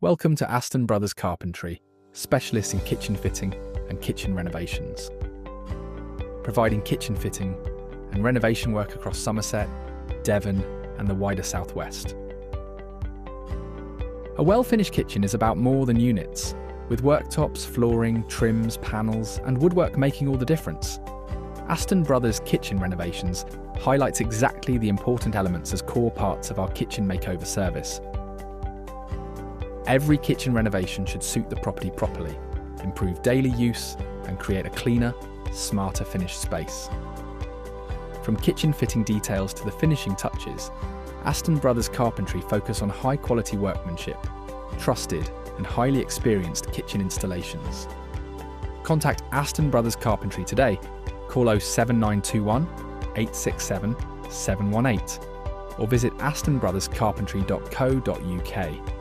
Welcome to Aston Brothers Carpentry, specialists in kitchen fitting and kitchen renovations. Providing kitchen fitting and renovation work across Somerset, Devon and the wider southwest. A well-finished kitchen is about more than units, with worktops, flooring, trims, panels and woodwork making all the difference. Aston Brothers Kitchen Renovations highlights exactly the important elements as core parts of our kitchen makeover service. Every kitchen renovation should suit the property properly, improve daily use and create a cleaner, smarter finished space. From kitchen fitting details to the finishing touches, Aston Brothers Carpentry focus on high-quality workmanship, trusted and highly experienced kitchen installations. Contact Aston Brothers Carpentry today. Call 07921 867 718 or visit astonbrotherscarpentry.co.uk.